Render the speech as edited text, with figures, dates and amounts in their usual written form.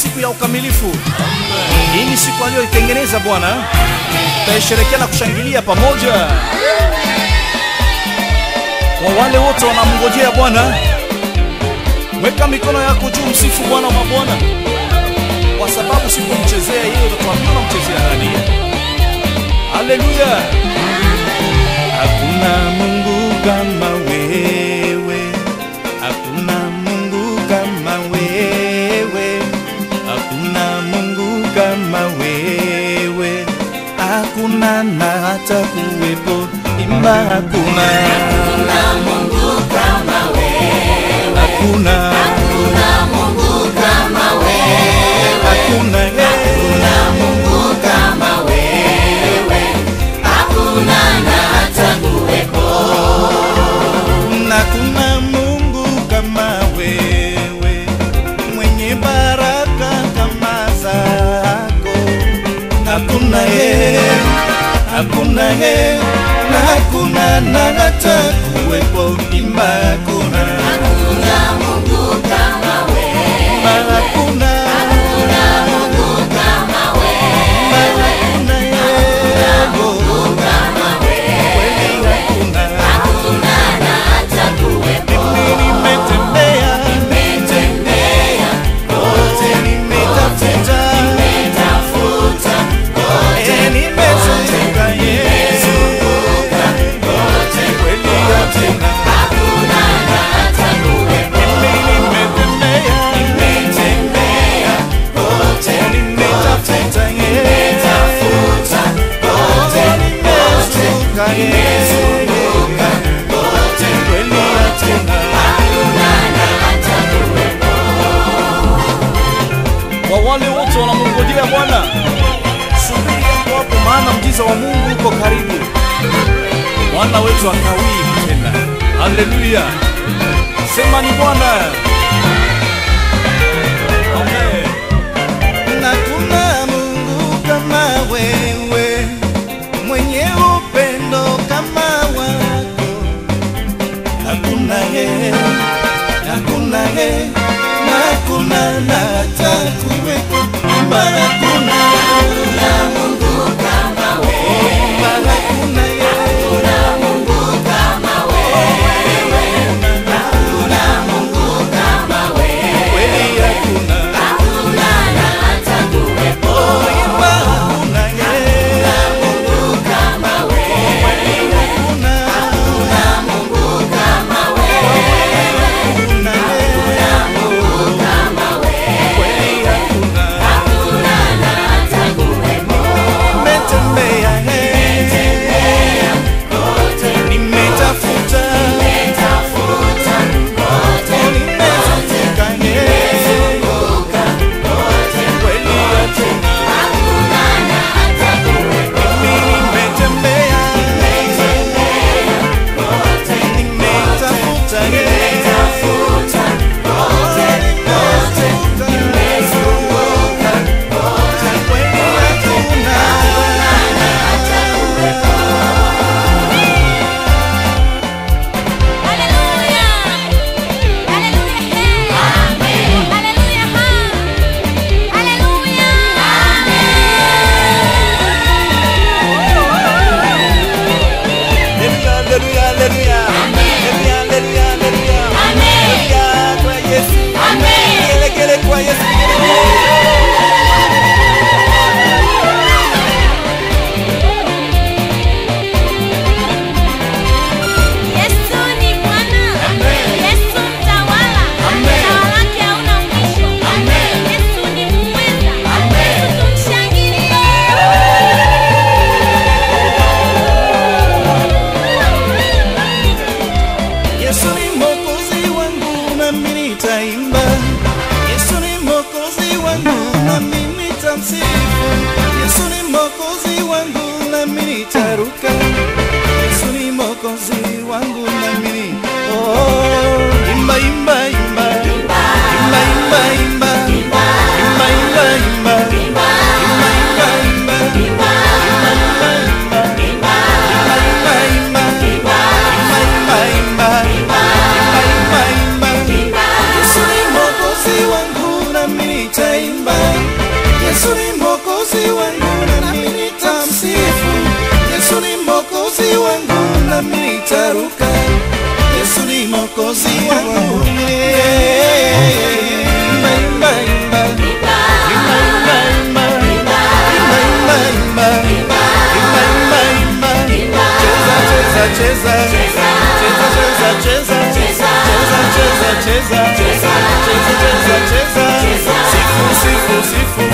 siku ya ukamilifu. Hii ni siku aliyoitengeneza Bwana. Tutaisherehekea na kushangilia pamoja. Kwa wale wote wanamngojea Bwana, weka mikono yako juu, msifu Bwana wa mabwana. Kwa sababu sipomchezea yeye, utatuambia unamchezea nani? Haleluya. Hakuna Mungu kama wewe, hakuna Mungu kama wewe, hakuna Mungu kama wewe, hakuna na hata kuwepo. Imba hakuna Mungu kama wewe, hakuna Mungu kama wewe, hakuna Mungu kama wewe, hakuna na hata kuwepo. Hakuna Mungu kama wewe, mwenye baraka kama zako. Hakuna hakuna na hata kuwepo. Imba hakuna Mungu kama wewe, hakuna Mungu kama wewe, hakuna Mungu kama wewe, hakuna na hata kuwepo. nimetembea kote, nimetafuta nimezunguka nimezunguka kote, kweli hakuna hakuna na hata kuwepo. nimetembea kote, nimetafuta kote, nimezunguka nimezunguka kote, kweli hakuna. hakuna na hata kuwepo. Kwa wale wote wanamngojea Bwana, subiri hapo, maana mjiza wa Mungu uko karibu. Bwana wetu akawii tena. Haleluya. Sema ni Bwana. Amen. Hakuna Mungu kama wewe, mwenye upendo kama wako. Hakuna hakuna na hata kuwepo. Hakuna Mungu kama wewe, hakuna Mungu kama wewe, hakuna Mungu kama wewe, kweli hakuna hakuna na hata kuwepo. hakuna Mungu kama wewe, hakuna Mungu kama wewe, hakuna Mungu kama wewe, kweli hakuna. hakuna na hata kuwepo. Nimetembea Kote, nimetafuta nimetafuta kote, nimezunguka nimezunguka kote, kweli hakuna. hakuna na hata kuwepo. Nimetembea Kote, nimetafuta nimetafuta kote, nimezunguka kote, kweli hakuna. na hata kuwepo. Haleluya. Haleluya. Amen. Haleluya. Haleluya. Haleluya, haleluya. Haleluya, haleluya, haleluya. Amen. Haleluya kwa Yesu. Amen. Gelegele kwa Yesu. Yesu ni Bwana. Yesu mtawala. Utawala wake hauna mwisho. Yesu ni muweza. Yesu tumshangilie. Yesu ni mwokozi wangu nami nitaimba. Yesu ni mwokozi wangu nami nitamsifu. Yesu ni mwokozi wangu nami nitaruka. Yesu ni mwokozi wangu nami ni imba imba imba imba imba imba imba imba imba imba Yesu ni mwokozi wangu nami nitaimba. Yesu ni Mwokozi wangu. Imba, imba, imba. Cheza, sifu, sifu, sifu.